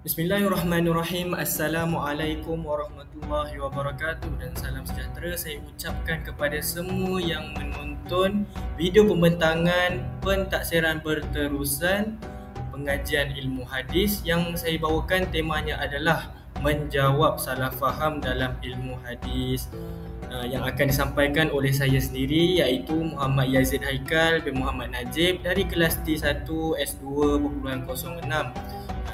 Bismillahirrahmanirrahim. Assalamualaikum warahmatullahi wabarakatuh dan salam sejahtera saya ucapkan kepada semua yang menonton video pembentangan pentaksiran berterusan pengajian ilmu hadis. Yang saya bawakan temanya adalah menjawab salah faham dalam ilmu hadis, yang akan disampaikan oleh saya sendiri, iaitu Muhammad Yazid Haikal bin Muhammad Najib dari kelas T1 S2.06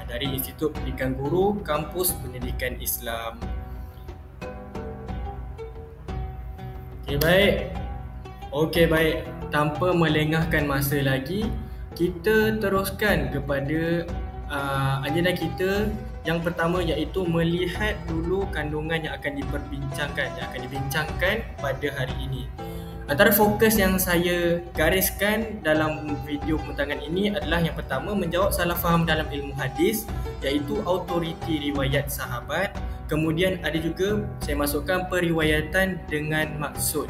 dari Institut Pendidikan Guru Kampus Pendidikan Islam. Okey baik. Tanpa melengahkan masa lagi, kita teruskan kepada agenda kita yang pertama, iaitu melihat dulu kandungan yang akan dibincangkan pada hari ini. Antara fokus yang saya gariskan dalam video pembentangan ini adalah yang pertama, menjawab salah faham dalam ilmu hadis, iaitu autoriti riwayat sahabat. Kemudian ada juga saya masukkan periwayatan dengan maksud.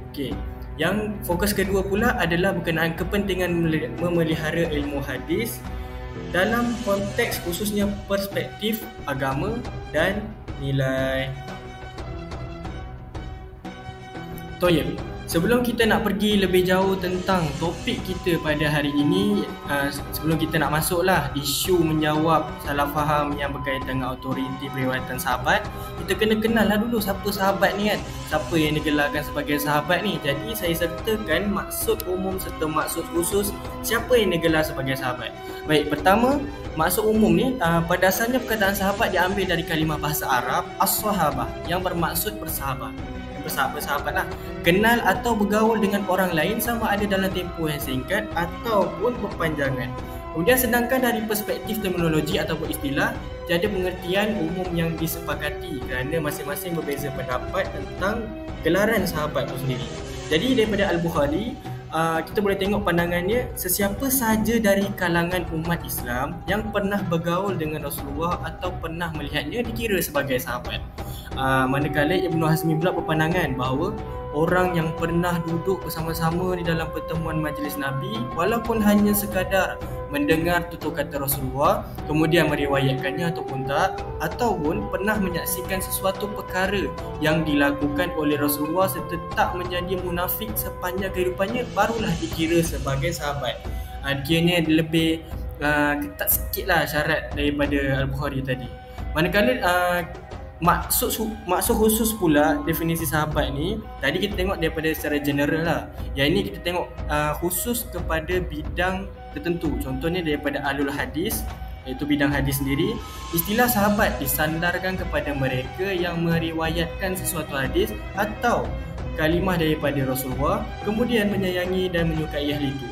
Okey. Yang fokus kedua pula adalah berkenaan kepentingan memelihara ilmu hadis dalam konteks khususnya perspektif agama dan nilai. Toyib. Sebelum kita nak pergi lebih jauh tentang topik kita pada hari ini, sebelum kita nak masuklah isu menjawab salah faham yang berkaitan dengan autoriti periwayatan sahabat, kita kena kenal lah dulu siapa sahabat ni kan. Siapa yang digelarkan sebagai sahabat ni. Jadi saya sertakan maksud umum serta maksud khusus siapa yang digelar sebagai sahabat. Baik, pertama, maksud umum ni pada dasarnya perkataan sahabat diambil dari kalimah bahasa Arab as-sahabah yang bermaksud bersahabat. Bersahabat lah. Kenal atau bergaul dengan orang lain sama ada dalam tempoh yang singkat ataupun berpanjangan. Kemudian sedangkan dari perspektif terminologi ataupun istilah, tiada pengertian umum yang disepakati kerana masing-masing berbeza pendapat tentang gelaran sahabat itu sendiri. Jadi daripada Al-Bukhari, kita boleh tengok pandangannya, sesiapa sahaja dari kalangan umat Islam yang pernah bergaul dengan Rasulullah atau pernah melihatnya dikira sebagai sahabat. Manakala Ibnu Hazmi pula berpandangan bahawa orang yang pernah duduk bersama-sama di dalam pertemuan majlis Nabi walaupun hanya sekadar mendengar tutur kata Rasulullah kemudian meriwayatkannya ataupun tak, ataupun pernah menyaksikan sesuatu perkara yang dilakukan oleh Rasulullah serta tak menjadi munafik sepanjang kehidupannya, barulah dikira sebagai sahabat. Kiranya lebih ketat sikit lah syarat daripada Al-Bukhari tadi. Manakala maksud khusus pula definisi sahabat ni, tadi kita tengok daripada secara general lah. Yang ini kita tengok khusus kepada bidang tertentu. Contohnya daripada alul hadis, iaitu bidang hadis sendiri. Istilah sahabat disandarkan kepada mereka yang meriwayatkan sesuatu hadis atau kalimah daripada Rasulullah kemudian menyayangi dan menyukai ahli itu.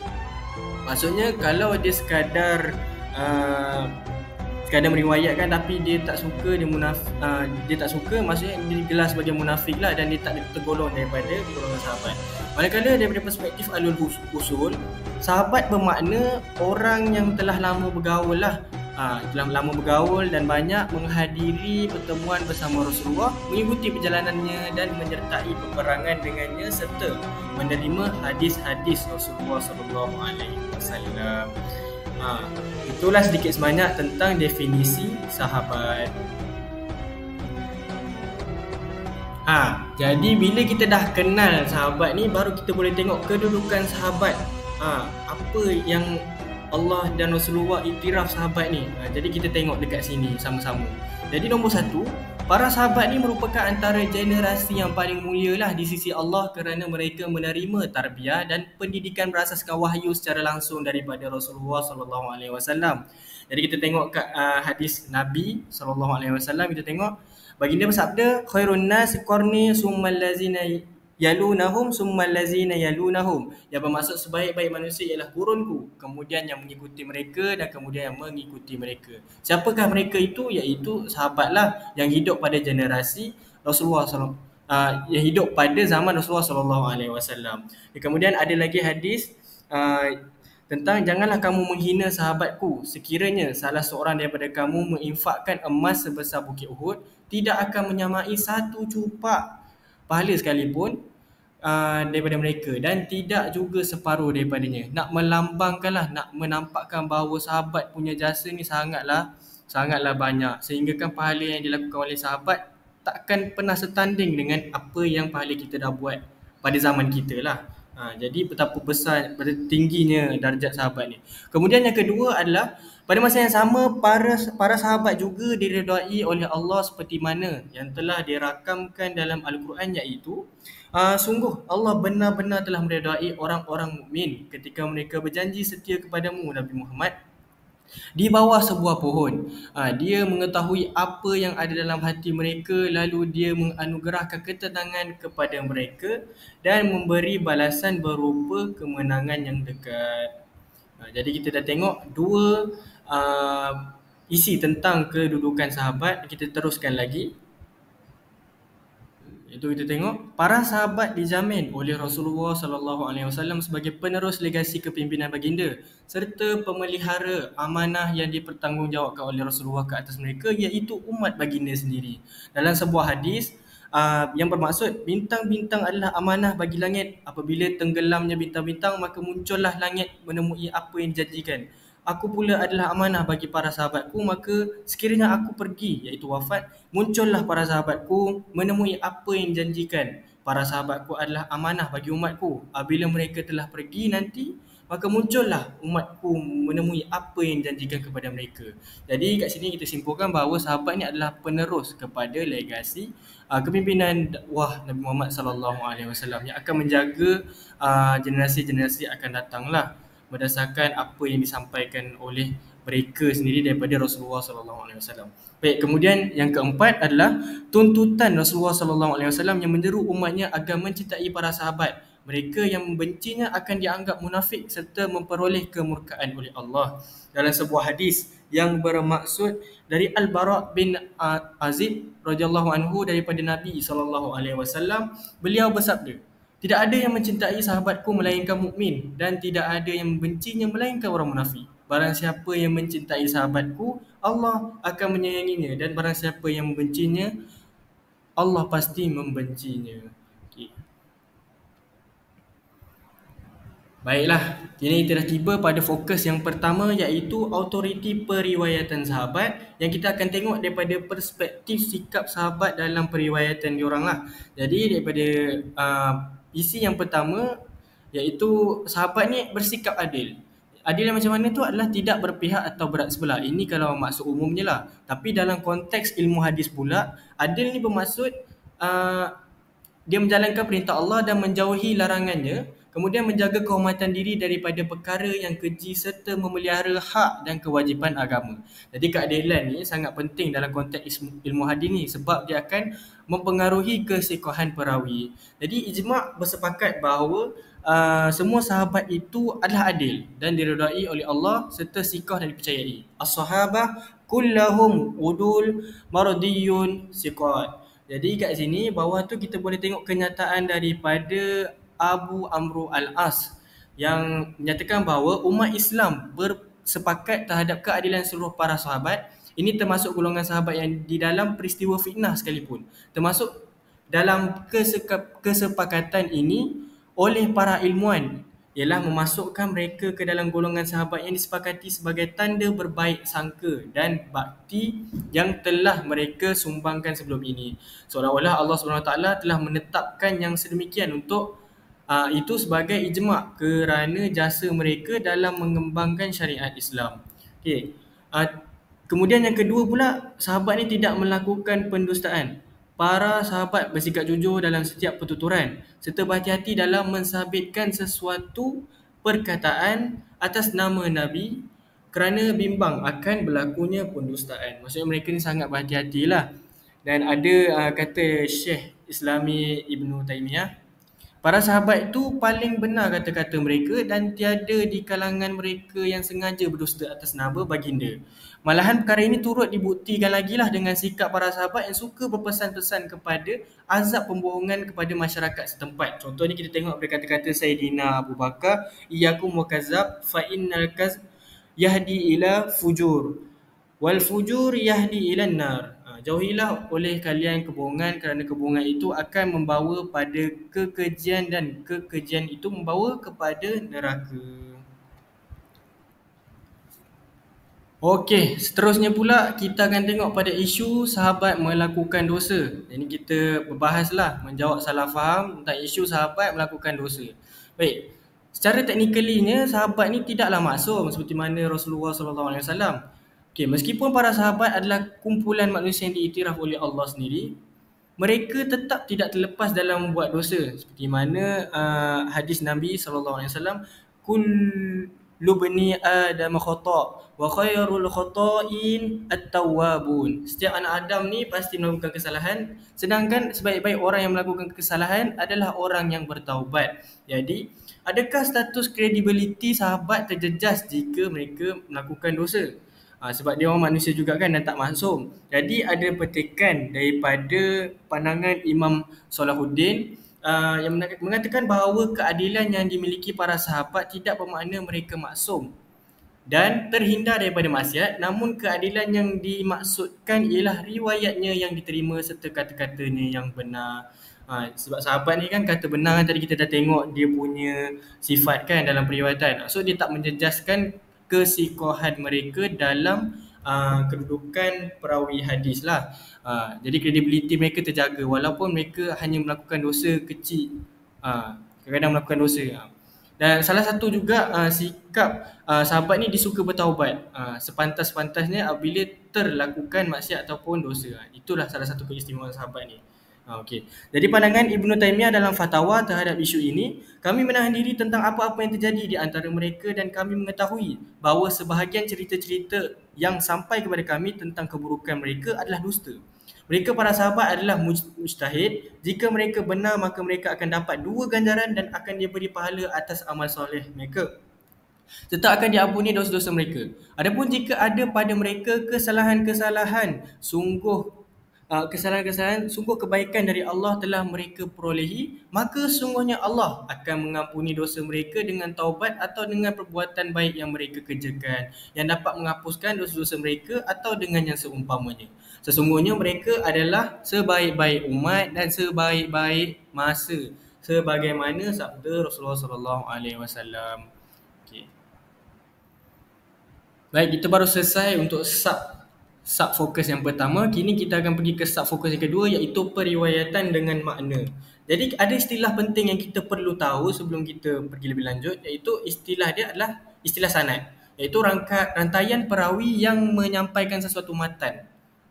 Maksudnya kalau dia sekadar meriwayatkan tapi dia tak suka, dia tak suka, maksudnya dia digelar sebagai munafik lah dan dia tak tergolong daripada golongan sahabat. Manakala daripada perspektif alul usul, sahabat bermakna orang yang telah lama bergaul lah, telah lama bergaul dan banyak menghadiri pertemuan bersama Rasulullah, mengikuti perjalanannya dan menyertai peperangan dengannya serta menerima hadis-hadis Rasulullah SAW. Itulah sedikit sebanyak tentang definisi sahabat. Jadi bila kita dah kenal sahabat ni, baru kita boleh tengok kedudukan sahabat. Apa yang Allah dan Rasulullah iktiraf sahabat ni. Jadi kita tengok dekat sini sama-sama. Jadi nombor satu, para sahabat ni merupakan antara generasi yang paling mulia lah di sisi Allah kerana mereka menerima tarbiyah dan pendidikan berasaskan wahyu secara langsung daripada Rasulullah SAW. Jadi kita tengok kat hadis Nabi SAW, kita tengok baginda bersabda, khairun nas qarni summal ladzina yalunahum summal ladzina yalunahum, yang bermaksud sebaik-baik manusia ialah kurunku, kemudian yang mengikuti mereka dan kemudian yang mengikuti mereka. Siapakah mereka itu? Iaitu sahabatlah yang hidup pada generasi Rasulullah SAW, yang hidup pada zaman Rasulullah SAW. Kemudian ada lagi hadis tentang janganlah kamu menghina sahabatku, sekiranya salah seorang daripada kamu menginfakkan emas sebesar bukit Uhud, tidak akan menyamai satu cupak pahala sekalipun daripada mereka dan tidak juga separuh daripadanya. Nak melambangkanlah, nak menampakkan bahawa sahabat punya jasa ni sangatlah banyak, sehingga kan pahala yang dilakukan oleh sahabat takkan pernah setanding dengan apa yang pahala kita dah buat pada zaman kita lah. Jadi betapa besar, betapa tingginya darjat sahabat ni. Kemudian yang kedua adalah pada masa yang sama para sahabat juga diredai oleh Allah seperti mana yang telah dirakamkan dalam Al-Quran, iaitu sungguh Allah benar-benar telah meredai orang-orang mukmin ketika mereka berjanji setia kepadamu Nabi Muhammad di bawah sebuah pohon. Dia mengetahui apa yang ada dalam hati mereka, lalu dia menganugerahkan ketenangan kepada mereka dan memberi balasan berupa kemenangan yang dekat. Jadi kita dah tengok dua isi tentang kedudukan sahabat. Kita teruskan lagi. Itu kita tengok para sahabat dijamin oleh Rasulullah SAW sebagai penerus legasi kepimpinan baginda serta pemelihara amanah yang dipertanggungjawabkan oleh Rasulullah ke atas mereka, iaitu umat baginda sendiri. Dalam sebuah hadis yang bermaksud bintang-bintang adalah amanah bagi langit. Apabila tenggelamnya bintang-bintang, maka muncullah langit menemui apa yang dijanjikan. Aku pula adalah amanah bagi para sahabatku, maka sekiranya aku pergi, iaitu wafat, muncullah para sahabatku menemui apa yang dijanjikan. Para sahabatku adalah amanah bagi umatku. Apabila mereka telah pergi nanti, maka muncullah umatku menemui apa yang dijanjikan kepada mereka. Jadi kat sini kita simpulkan bahawa sahabat ni adalah penerus kepada legasi kepimpinan dakwah Nabi Muhammad SAW yang akan menjaga generasi-generasi akan datanglah berdasarkan apa yang disampaikan oleh mereka sendiri daripada Rasulullah SAW. Baik, kemudian yang keempat adalah tuntutan Rasulullah SAW yang menyeru umatnya agar mencintai para sahabat. Mereka yang membencinya akan dianggap munafik serta memperoleh kemurkaan oleh Allah. Dalam sebuah hadis yang bermaksud dari Al-Bara' bin Azib radhiyallahu anhu daripada Nabi SAW, beliau bersabda, tidak ada yang mencintai sahabatku melainkan mukmin dan tidak ada yang membencinya melainkan orang munafik. Barang siapa yang mencintai sahabatku, Allah akan menyayanginya, dan barang siapa yang membencinya, Allah pasti membencinya. Okay. Baiklah, kini kita dah tiba pada fokus yang pertama, iaitu autoriti periwayatan sahabat, yang kita akan tengok daripada perspektif sikap sahabat dalam periwayatan diorang lah. Jadi daripada isi yang pertama, iaitu sahabat ni bersikap adil. Adil yang macam mana tu adalah tidak berpihak atau berat sebelah. Ini kalau maksud umumnya lah. Tapi dalam konteks ilmu hadis pula, adil ni bermaksud dia menjalankan perintah Allah dan menjauhi larangannya, kemudian menjaga kehormatan diri daripada perkara yang keji serta memelihara hak dan kewajipan agama. Jadi keadilan ni sangat penting dalam konteks ilmu hadis ni sebab dia akan mempengaruhi kesekohan perawi. Jadi ijma' bersepakat bahawa semua sahabat itu adalah adil dan diredai oleh Allah serta sikah dan dipercayai. As-sahabah kullahum udul maradiyun siqat. Jadi kat sini bawah tu kita boleh tengok kenyataan daripada Abu Amru Al-As yang menyatakan bahawa umat Islam bersepakat terhadap keadilan seluruh para sahabat. Ini termasuk golongan sahabat yang di dalam peristiwa fitnah sekalipun. Termasuk dalam kesepakatan ini oleh para ilmuwan ialah memasukkan mereka ke dalam golongan sahabat yang disepakati sebagai tanda berbaik sangka dan bakti yang telah mereka sumbangkan sebelum ini. Seolah-olah Allah SWT telah menetapkan yang sedemikian untuk itu sebagai ijma' kerana jasa mereka dalam mengembangkan syariat Islam. Okay. Kemudian yang kedua pula, sahabat ni tidak melakukan pendustaan. Para sahabat bersikap jujur dalam setiap pertuturan serta berhati-hati dalam mensabitkan sesuatu perkataan atas nama Nabi kerana bimbang akan berlakunya pendustaan. Maksudnya mereka ni sangat berhati-hatilah. Dan ada kata Syekh Islami Ibn Taymiyah, para sahabat itu paling benar kata-kata mereka dan tiada di kalangan mereka yang sengaja berdusta atas nama baginda. Malahan perkara ini turut dibuktikan lagi lah dengan sikap para sahabat yang suka berpesan-pesan kepada azab pembohongan kepada masyarakat setempat. Contohnya kita tengok pada kata-kata Sayyidina Abu Bakar, iyyakum wa kazab fa innal kazab yahdi ila fujur wal fujur yahdi ila nar. Jauhilah oleh kalian kebohongan kerana kebohongan itu akan membawa pada kekejian dan kekejian itu membawa kepada neraka. Okey, seterusnya pula kita akan tengok pada isu sahabat melakukan dosa. Jadi kita berbahaslah menjawab salah faham tentang isu sahabat melakukan dosa. Baik, secara teknikalinya sahabat ni tidaklah maksum seperti mana Rasulullah SAW. Okey, meskipun para sahabat adalah kumpulan manusia yang diiktiraf oleh Allah sendiri, mereka tetap tidak terlepas dalam membuat dosa seperti mana hadis Nabi SAW, kullu bani adam khata' wa khairul khata'in at-tawwabun. Setiap anak Adam ni pasti melakukan kesalahan, sedangkan sebaik-baik orang yang melakukan kesalahan adalah orang yang bertaubat. Jadi, adakah status kredibiliti sahabat terjejas jika mereka melakukan dosa? Sebab dia orang manusia juga kan dan tak maksum. Jadi ada petikan daripada pandangan Imam Salahuddin yang mengatakan bahawa keadilan yang dimiliki para sahabat tidak bermakna mereka maksum dan terhindar daripada maksiat, namun keadilan yang dimaksudkan ialah riwayatnya yang diterima serta kata-katanya yang benar. Sebab sahabat ni kan kata benar kan, tadi kita dah tengok dia punya sifat kan dalam periwayatan. So dia tak menjejaskan kesikohan mereka dalam kedudukan perawi hadis lah. Jadi kredibiliti mereka terjaga walaupun mereka hanya melakukan dosa kecil. Kadang-kadang melakukan dosa. Dan salah satu juga sikap sahabat ni disuka bertaubat sepantas-pantasnya apabila terlakukan maksiat ataupun dosa. Itulah salah satu keistimewaan sahabat ni. Okey. Jadi pandangan Ibnu Taimiyah dalam fatwa terhadap isu ini, kami menahan diri tentang apa-apa yang terjadi di antara mereka dan kami mengetahui bahawa sebahagian cerita-cerita yang sampai kepada kami tentang keburukan mereka adalah dusta. Mereka para sahabat adalah mujtahid. Jika mereka benar maka mereka akan dapat 2 ganjaran dan akan diberi pahala atas amal soleh mereka. Tetap akan diampuni dosa-dosa mereka. Adapun jika ada pada mereka kesalahan-kesalahan, sungguh kebaikan dari Allah telah mereka perolehi, maka sungguhnya Allah akan mengampuni dosa mereka dengan taubat atau dengan perbuatan baik yang mereka kerjakan yang dapat menghapuskan dosa-dosa mereka atau dengan yang seumpamanya. Sesungguhnya mereka adalah sebaik-baik umat dan sebaik-baik masa, sebagaimana sabda Rasulullah SAW. Okay. Baik, kita baru selesai untuk sub fokus yang pertama. Kini kita akan pergi ke sub fokus yang kedua, iaitu periwayatan dengan makna. Jadi ada istilah penting yang kita perlu tahu sebelum kita pergi lebih lanjut, iaitu istilah dia adalah istilah sanad, iaitu rantaian perawi yang menyampaikan sesuatu matan.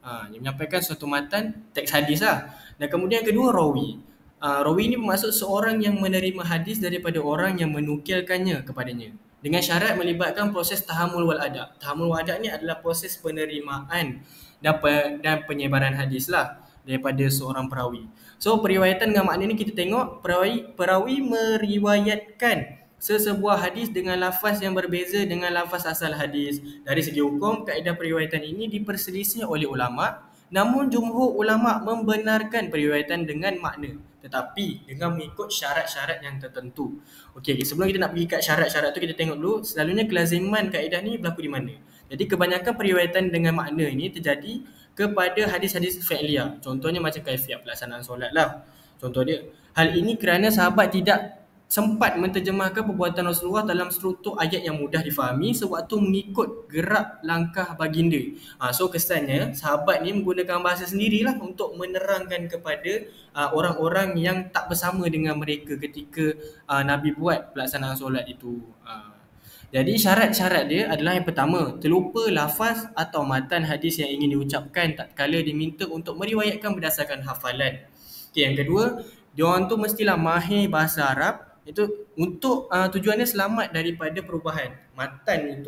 Yang menyampaikan sesuatu matan teks hadis lah. Dan kemudian yang kedua rawi. Rawi ini bermaksud seorang yang menerima hadis daripada orang yang menukilkannya kepadanya, dengan syarat melibatkan proses tahammul wal adab. Tahammul wal adab ni adalah proses penerimaan dan penyebaran hadis lah daripada seorang perawi. So periwayatan dengan makna ni kita tengok perawi meriwayatkan sesebuah hadis dengan lafaz yang berbeza dengan lafaz asal hadis. Dari segi hukum, kaedah periwayatan ini diperselisih oleh ulama', namun jumhur ulama' membenarkan periwayatan dengan makna, tetapi dengan mengikut syarat-syarat yang tertentu. Okey, sebelum kita nak pergi kat syarat-syarat tu, kita tengok dulu selalunya kelaziman kaedah ni berlaku di mana. Jadi kebanyakan periwayatan dengan makna ini terjadi kepada hadis-hadis fi'liyah. Contohnya macam kaifiat pelaksanaan solat lah. Contoh dia, hal ini kerana sahabat tidak sempat menterjemahkan perbuatan Rasulullah dalam struktur ayat yang mudah difahami sewaktu mengikut gerak langkah baginda. So kesannya sahabat ni menggunakan bahasa sendirilah untuk menerangkan kepada orang-orang yang tak bersama dengan mereka ketika Nabi buat pelaksanaan solat itu. Jadi syarat-syarat dia adalah yang pertama, terlupa lafaz atau matan hadis yang ingin diucapkan tatkala diminta untuk meriwayatkan berdasarkan hafalan. Yang kedua, diorang tu mestilah mahir bahasa Arab. Itu untuk tujuannya selamat daripada perubahan matan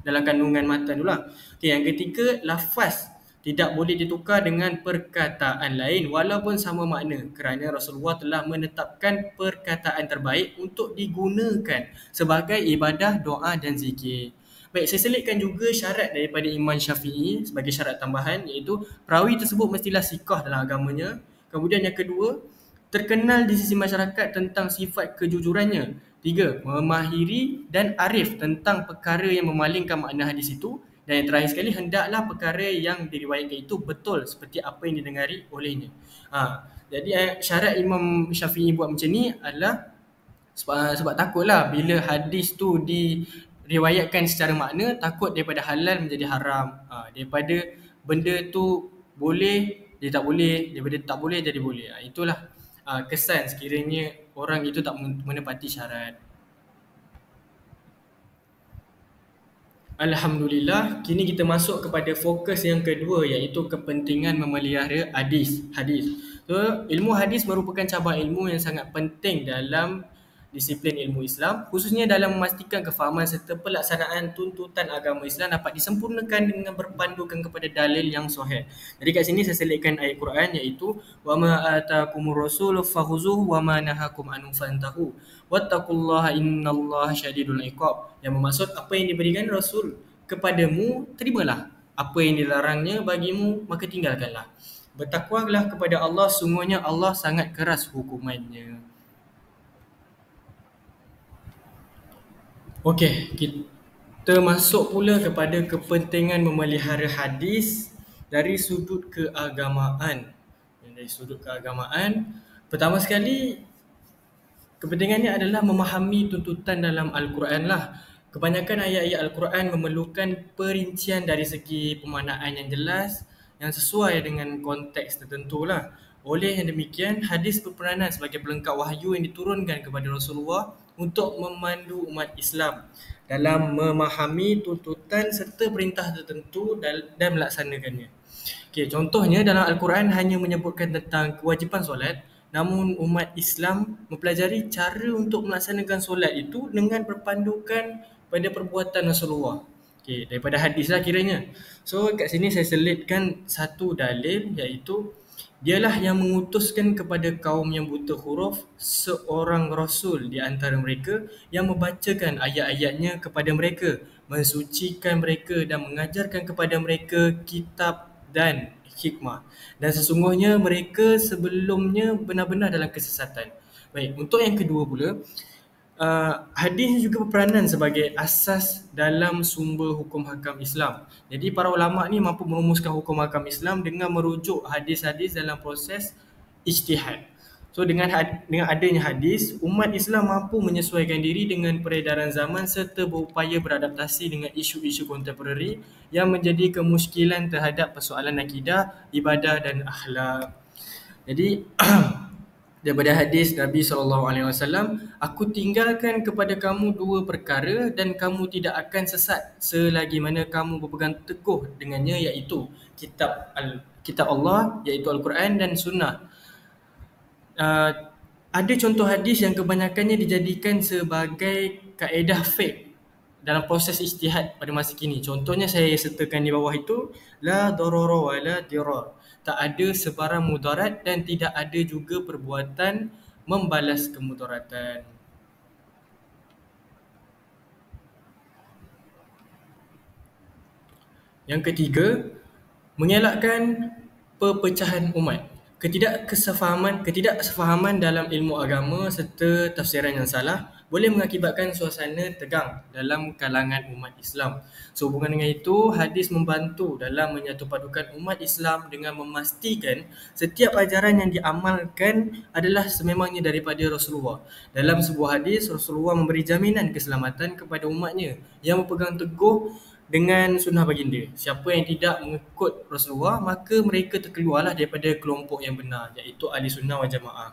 dalam kandungan matan itulah. Yang ketiga, lafaz tidak boleh ditukar dengan perkataan lain walaupun sama makna, kerana Rasulullah telah menetapkan perkataan terbaik untuk digunakan sebagai ibadah, doa dan zikir. Baik, saya selitkan juga syarat daripada Imam Syafi'i sebagai syarat tambahan, iaitu perawi tersebut mestilah siqah dalam agamanya. Kemudian yang kedua, terkenal di sisi masyarakat tentang sifat kejujurannya. 3. Memahiri dan arif tentang perkara yang memalingkan makna hadis itu. Dan yang terakhir sekali, hendaklah perkara yang diriwayatkan itu betul seperti apa yang didengari olehnya. Jadi syarat Imam Syafi'i buat macam ni adalah sebab takutlah bila hadis tu diriwayatkan secara makna, takut daripada halal menjadi haram, daripada benda tu boleh dia tak boleh, daripada tak boleh jadi boleh. Itulah kesan sekiranya orang itu tak menepati syarat. Alhamdulillah, kini kita masuk kepada fokus yang kedua, iaitu kepentingan memelihara hadis. So, ilmu hadis merupakan cabang ilmu yang sangat penting dalam disiplin ilmu Islam, khususnya dalam memastikan kefahaman serta pelaksanaan tuntutan agama Islam dapat disempurnakan dengan berpandukan kepada dalil yang sahih. Jadi kat sini saya selitkan ayat Quran, iaitu wa ma atakumur rasul fakhuzuhu wa ma nahakum anhu fantahu wattaqullaha innallaha syadidul iqab. Yang bermaksud apa yang diberikan Rasul kepadamu, terimalah. Apa yang dilarangnya bagimu, maka tinggalkanlah. Bertakwalah kepada Allah, sungguhnya Allah sangat keras hukumannya. Okey, kita masuk pula kepada kepentingan memelihara hadis dari sudut keagamaan. Pertama sekali, kepentingannya adalah memahami tuntutan dalam Al-Quran lah. Kebanyakan ayat-ayat Al-Quran memerlukan perincian dari segi pemaknaan yang jelas, yang sesuai dengan konteks tertentu lah. Oleh yang demikian, hadis berperanan sebagai pelengkap wahyu yang diturunkan kepada Rasulullah untuk memandu umat Islam dalam memahami tuntutan serta perintah tertentu dan melaksanakannya. Okay, contohnya dalam Al-Quran hanya menyebutkan tentang kewajipan solat, namun umat Islam mempelajari cara untuk melaksanakan solat itu dengan berpandukan pada perbuatan Rasulullah. Okay, daripada hadis lah kiranya. So kat sini saya selitkan satu dalil, iaitu dialah yang mengutuskan kepada kaum yang buta huruf seorang Rasul di antara mereka yang membacakan ayat-ayatnya kepada mereka, mensucikan mereka dan mengajarkan kepada mereka kitab dan hikmah. Dan sesungguhnya mereka sebelumnya benar-benar dalam kesesatan. Baik, untuk yang kedua pula, hadis juga berperanan sebagai asas dalam sumber hukum hakam Islam. Jadi para ulama ni mampu merumuskan hukum hakam Islam dengan merujuk hadis-hadis dalam proses ijtihad. So dengan adanya hadis, umat Islam mampu menyesuaikan diri dengan peredaran zaman serta berupaya beradaptasi dengan isu-isu kontemporari yang menjadi kemusykilan terhadap persoalan akidah, ibadah dan akhlak. Jadi daripada hadis Nabi SAW, aku tinggalkan kepada kamu dua perkara dan kamu tidak akan sesat selagi mana kamu berpegang teguh dengannya, iaitu kitab Allah, iaitu Al-Quran dan Sunnah. Ada contoh hadis yang kebanyakannya dijadikan sebagai kaedah fiqh dalam proses ijtihad pada masa kini. Contohnya saya sertakan di bawah itu, la darara wa la dirar. Tak ada sebarang mudarat dan tidak ada juga perbuatan membalas kemudaratan. Yang ketiga, mengelakkan perpecahan umat. Ketidaksefahaman dalam ilmu agama serta tafsiran yang salah boleh mengakibatkan suasana tegang dalam kalangan umat Islam. Sehubungan dengan itu, hadis membantu dalam menyatupadukan umat Islam dengan memastikan setiap ajaran yang diamalkan adalah sememangnya daripada Rasulullah. Dalam sebuah hadis, Rasulullah memberi jaminan keselamatan kepada umatnya yang berpegang teguh dengan sunnah baginda. Siapa yang tidak mengikut Rasulullah, maka mereka terkeluarlah daripada kelompok yang benar, iaitu ahli sunnah wal jamaah.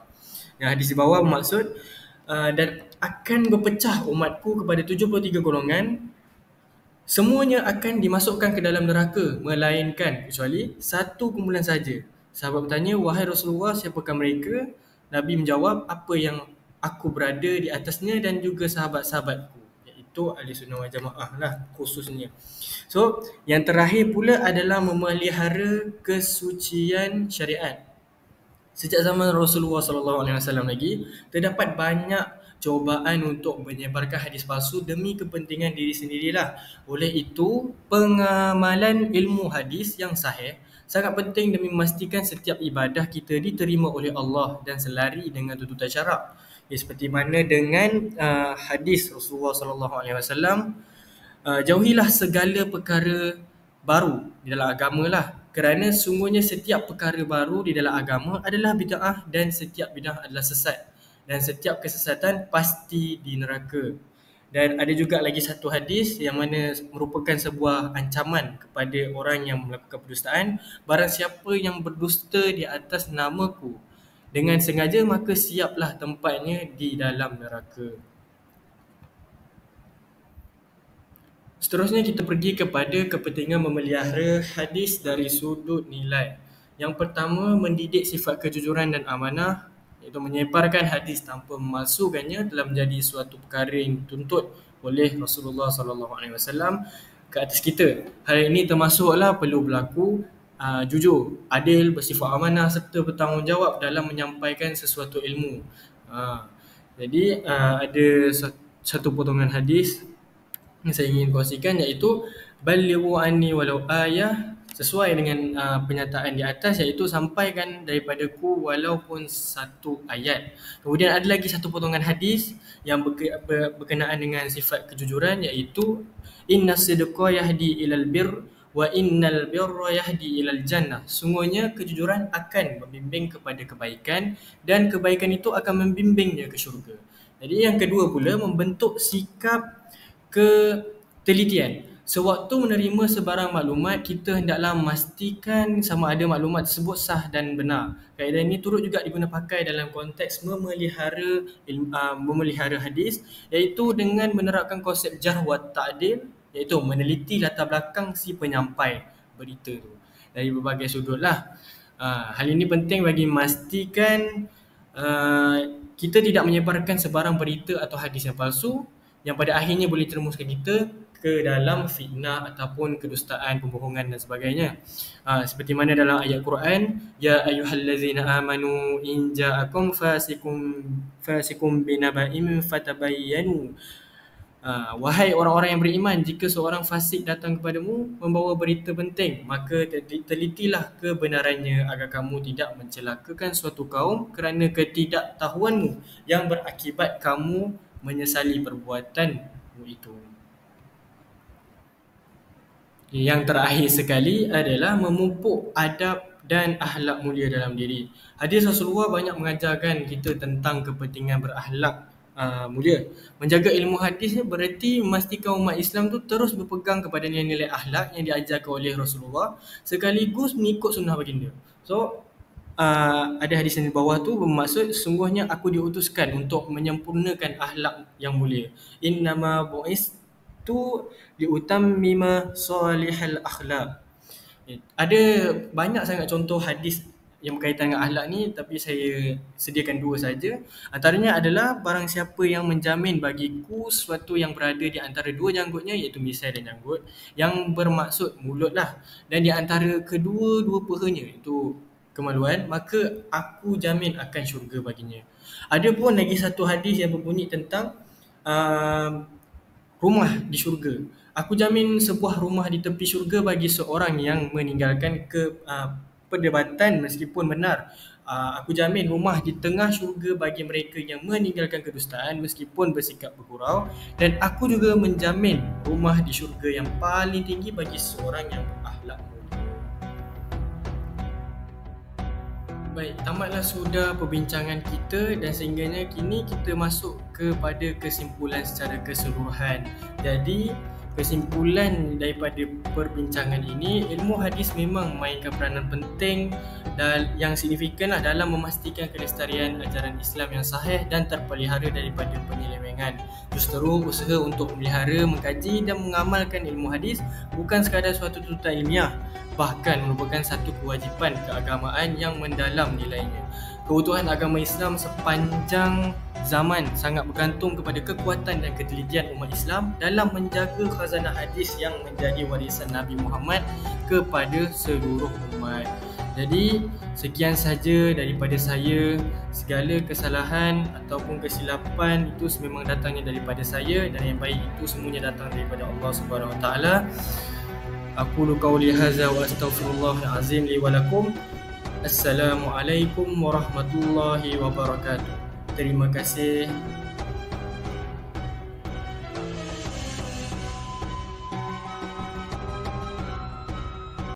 Yang hadis di bawah bermaksud dan akan berpecah umatku kepada 73 golongan, semuanya akan dimasukkan ke dalam neraka melainkan kecuali satu kumpulan saja. Sahabat bertanya, wahai Rasulullah, siapakah mereka? Nabi menjawab, apa yang aku berada di atasnya dan juga sahabat-sahabatku, itu ahli sunnah wal jamaah lah khususnya. So, yang terakhir pula adalah memelihara kesucian syariat. Sejak zaman Rasulullah SAW lagi, terdapat banyak cubaan untuk menyebarkan hadis palsu demi kepentingan diri sendirilah. Oleh itu, pengamalan ilmu hadis yang sahih sangat penting demi memastikan setiap ibadah kita diterima oleh Allah dan selari dengan tuntutan syarak. Seperti mana dengan hadis Rasulullah SAW, Jauhilah segala perkara baru di dalam agama lah, kerana sungguhnya setiap perkara baru di dalam agama adalah bid'ah dan setiap bid'ah adalah sesat dan setiap kesesatan pasti di neraka. Dan ada juga lagi satu hadis yang mana merupakan sebuah ancaman kepada orang yang melakukan pendustaan. Barang siapa yang berdusta di atas namaku dengan sengaja, maka siaplah tempatnya di dalam neraka. Seterusnya kita pergi kepada kepentingan memelihara hadis dari sudut nilai. Yang pertama, mendidik sifat kejujuran dan amanah, iaitu menyebarkan hadis tanpa memalsukannya telah menjadi suatu perkara yang dituntut oleh Rasulullah SAW ke atas kita. Hal ini termasuklah perlu berlaku jujur, adil, bersifat amanah serta bertanggungjawab dalam menyampaikan sesuatu ilmu. Jadi ada satu potongan hadis yang saya ingin kongsikan, iaitu balighu anni walau ayah, sesuai dengan pernyataan di atas, iaitu sampaikan daripadaku walaupun satu ayat. Kemudian ada lagi satu potongan hadis yang berkenaan dengan sifat kejujuran, iaitu inna sidqa yahdi ilal bir wa innal birra yahdi ilal jannah. Sungguhnya kejujuran akan membimbing kepada kebaikan dan kebaikan itu akan membimbingnya ke syurga. Jadi yang kedua pula, membentuk sikap ketelitian. Sewaktu menerima sebarang maklumat, kita hendaklah memastikan sama ada maklumat tersebut sah dan benar. Kaedah ini turut juga diguna pakai dalam konteks memelihara hadis, iaitu dengan menerapkan konsep jarh wa ta'dil, iaitu meneliti latar belakang si penyampai berita itu dari berbagai sudut lah. Hal ini penting bagi memastikan kita tidak menyebarkan sebarang berita atau hadis yang palsu yang pada akhirnya boleh terjerumuskan kita ke dalam fitnah ataupun kedustaan, pembohongan dan sebagainya. Seperti mana dalam ayat Quran, ya ayyuhallazina amanu in ja'akum fasikum binaba'in fatabayyanu. Wahai orang-orang yang beriman, jika seorang fasik datang kepadamu membawa berita penting, maka telitilah kebenarannya agar kamu tidak mencelakakan suatu kaum kerana ketidaktahuanmu yang berakibat kamu menyesali perbuatanmu itu. Yang terakhir sekali adalah memupuk adab dan akhlak mulia dalam diri. Hadis Rasulullah banyak mengajarkan kita tentang kepentingan berakhlak mulia. Menjaga ilmu hadis bererti memastikan umat Islam tu terus berpegang kepada nilai-nilai akhlak yang diajarkan oleh Rasulullah sekaligus mengikut sunnah baginda. So ada hadis yang di bawah tu bermaksud sungguhnya aku diutuskan untuk menyempurnakan akhlak yang mulia. Innama bu'istu liutammima salihal akhlak. Ada banyak sangat contoh hadis yang berkaitan dengan akhlak ni, tapi saya sediakan dua saja. Antaranya adalah barang siapa yang menjamin bagiku sesuatu yang berada di antara dua janggutnya, iaitu misai dan janggut, yang bermaksud mulut lah, dan di antara kedua-dua pahanya itu kemaluan, maka aku jamin akan syurga baginya. Ada pun lagi satu hadis yang berbunyi tentang rumah di syurga. Aku jamin sebuah rumah di tepi syurga bagi seorang yang meninggalkan perdebatan meskipun benar. Aku jamin rumah di tengah syurga bagi mereka yang meninggalkan kedustaan meskipun bersikap bergurau. Dan aku juga menjamin rumah di syurga yang paling tinggi bagi seorang yang berakhlak mulia. Baik, tamatlah sudah perbincangan kita dan sehingganya kini kita masuk kepada kesimpulan secara keseluruhan. Jadi, kesimpulan daripada perbincangan ini, ilmu hadis memang memainkan peranan penting dan yang signifikan dalam memastikan kelestarian ajaran Islam yang sahih dan terpelihara daripada penyelewengan. Justeru usaha untuk memelihara, mengkaji dan mengamalkan ilmu hadis bukan sekadar suatu tuntutan ilmiah, bahkan merupakan satu kewajipan keagamaan yang mendalam nilainya. Keutuhan agama Islam sepanjang zaman sangat bergantung kepada kekuatan dan ketelitian umat Islam dalam menjaga khazanah hadis yang menjadi warisan Nabi Muhammad kepada seluruh umat. Jadi, sekian saja daripada saya. Segala kesalahan ataupun kesilapan itu memang datangnya daripada saya, dan yang baik itu semuanya datang daripada Allah Subhanahu Wa Taala. Aqulu qawli hadza wa astaghfirullahal azim li wa lakum. Assalamualaikum warahmatullahi wabarakatuh. Terima kasih.